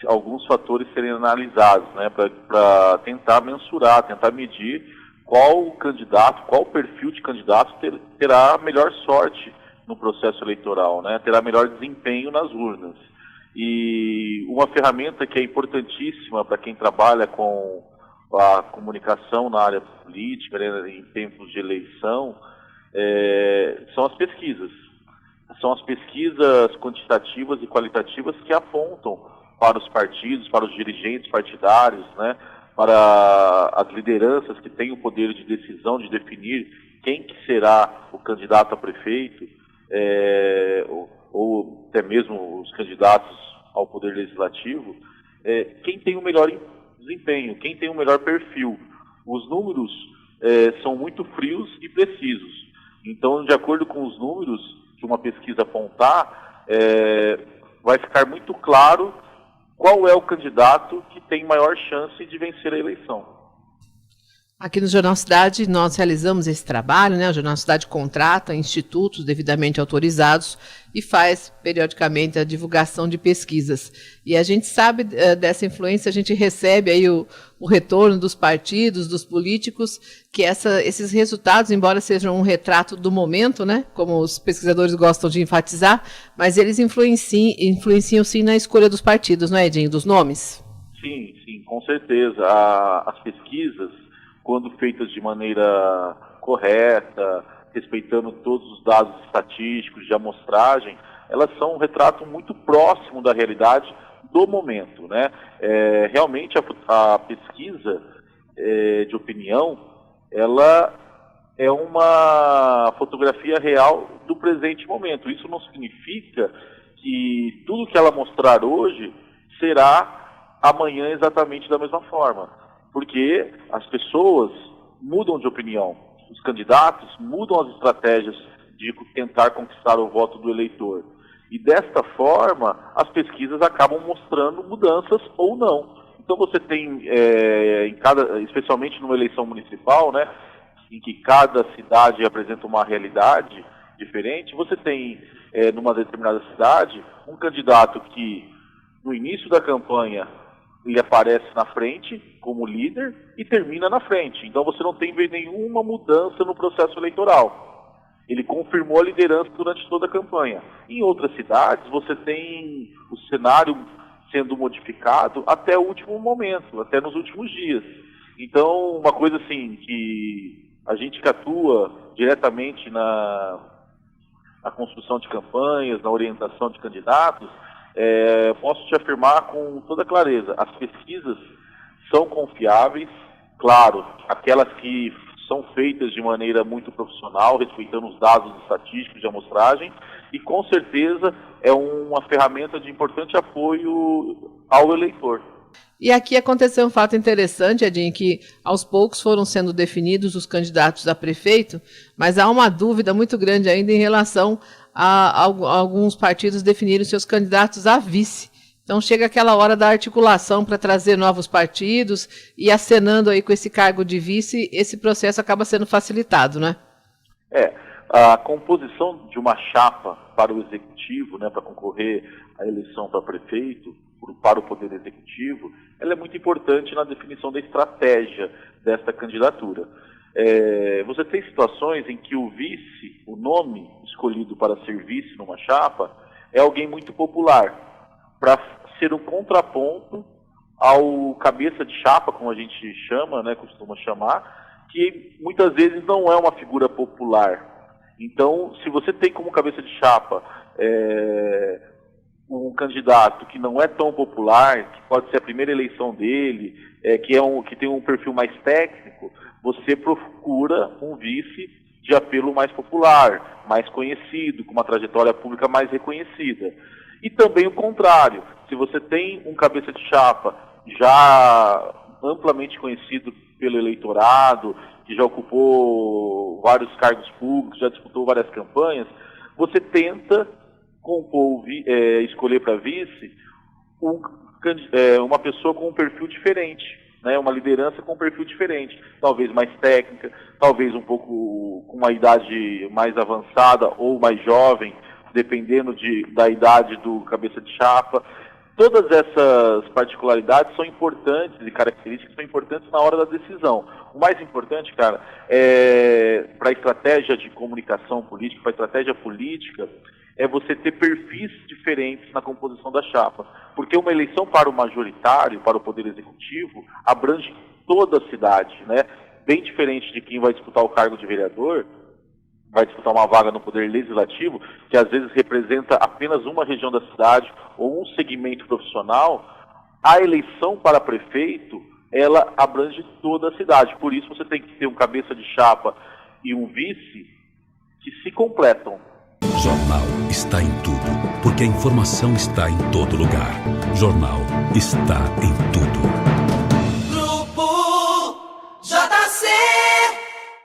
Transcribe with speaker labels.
Speaker 1: alguns fatores serem analisados, né, para tentar mensurar, tentar medir qual candidato, qual perfil de candidato terá melhor sorte no processo eleitoral, né, terá melhor desempenho nas urnas. E uma ferramenta que é importantíssima para quem trabalha com a comunicação na área política, né, em tempos de eleição, são as pesquisas. São as pesquisas quantitativas e qualitativas que apontam para os partidos, para os dirigentes partidários, né, para as lideranças que têm o poder de decisão de definir quem que será o candidato a prefeito, ou até mesmo os candidatos ao poder legislativo, quem tem o melhor desempenho, quem tem o melhor perfil. Os números são muito frios e precisos. Então, de acordo com os números que uma pesquisa apontar, vai ficar muito claro qual é o candidato que tem maior chance de vencer a eleição.
Speaker 2: Aqui no Jornal Cidade nós realizamos esse trabalho, né? O Jornal Cidade contrata institutos devidamente autorizados e faz periodicamente a divulgação de pesquisas. E a gente sabe dessa influência, a gente recebe aí o retorno dos partidos, dos políticos, que esses resultados, embora sejam um retrato do momento, né? Como os pesquisadores gostam de enfatizar, mas eles influenciam sim na escolha dos partidos, não é, Edinho, dos nomes?
Speaker 1: Sim, com certeza. As pesquisas, quando feitas de maneira correta, respeitando todos os dados estatísticos de amostragem, elas são um retrato muito próximo da realidade do momento, né? Realmente a pesquisa de opinião, ela é uma fotografia real do presente momento. Isso não significa que tudo que ela mostrar hoje será amanhã exatamente da mesma forma. Porque as pessoas mudam de opinião, os candidatos mudam as estratégias de tentar conquistar o voto do eleitor. E desta forma, as pesquisas acabam mostrando mudanças ou não. Então você tem, especialmente numa eleição municipal, né, em que cada cidade apresenta uma realidade diferente, você tem, numa determinada cidade, um candidato que, no início da campanha, ele aparece na frente como líder e termina na frente. Então você não tem nenhuma mudança no processo eleitoral. Ele confirmou a liderança durante toda a campanha. Em outras cidades, você tem o cenário sendo modificado até o último momento, até nos últimos dias. Então, uma coisa assim, que a gente que atua diretamente na construção de campanhas, na orientação de candidatos, posso te afirmar com toda clareza, as pesquisas são confiáveis, claro, aquelas que são feitas de maneira muito profissional, respeitando os dados estatísticos de amostragem, e com certeza é uma ferramenta de importante apoio ao eleitor.
Speaker 2: E aqui aconteceu um fato interessante, Edinho, que aos poucos foram sendo definidos os candidatos a prefeito, mas há uma dúvida muito grande ainda em relação a alguns partidos definirem seus candidatos a vice. Então chega aquela hora da articulação para trazer novos partidos e acenando aí com esse cargo de vice, esse processo acaba sendo facilitado, né?
Speaker 1: A composição de uma chapa para o executivo, né, para concorrer à eleição para prefeito, para o poder executivo, ela é muito importante na definição da estratégia desta candidatura. Você tem situações em que o vice, o nome escolhido para ser vice numa chapa, é alguém muito popular, para ser um contraponto ao cabeça de chapa, como a gente chama, né, costuma chamar, que muitas vezes não é uma figura popular. Então, se você tem como cabeça de chapa um candidato que não é tão popular, que pode ser a primeira eleição dele, que tem um perfil mais técnico, você procura um vice de apelo mais popular, mais conhecido, com uma trajetória pública mais reconhecida. E também o contrário, se você tem um cabeça de chapa já amplamente conhecido pelo eleitorado, que já ocupou vários cargos públicos, já disputou várias campanhas, você tenta escolher para vice uma pessoa com um perfil diferente, né, uma liderança com um perfil diferente, talvez mais técnica, talvez um pouco com uma idade mais avançada ou mais jovem, dependendo da idade do cabeça de chapa. Todas essas particularidades são importantes e características são importantes na hora da decisão. O mais importante, cara, para a estratégia de comunicação política, para a estratégia política, é você ter perfis diferentes na composição da chapa. Porque uma eleição para o majoritário, para o Poder Executivo, abrange toda a cidade, né? Bem diferente de quem vai disputar o cargo de vereador, vai disputar uma vaga no Poder Legislativo, que às vezes representa apenas uma região da cidade ou um segmento profissional. A eleição para prefeito, ela abrange toda a cidade. Por isso você tem que ter um cabeça de chapa e um vice que se completam.
Speaker 3: Jornal está em tudo, porque a informação está em todo lugar. Jornal está em tudo.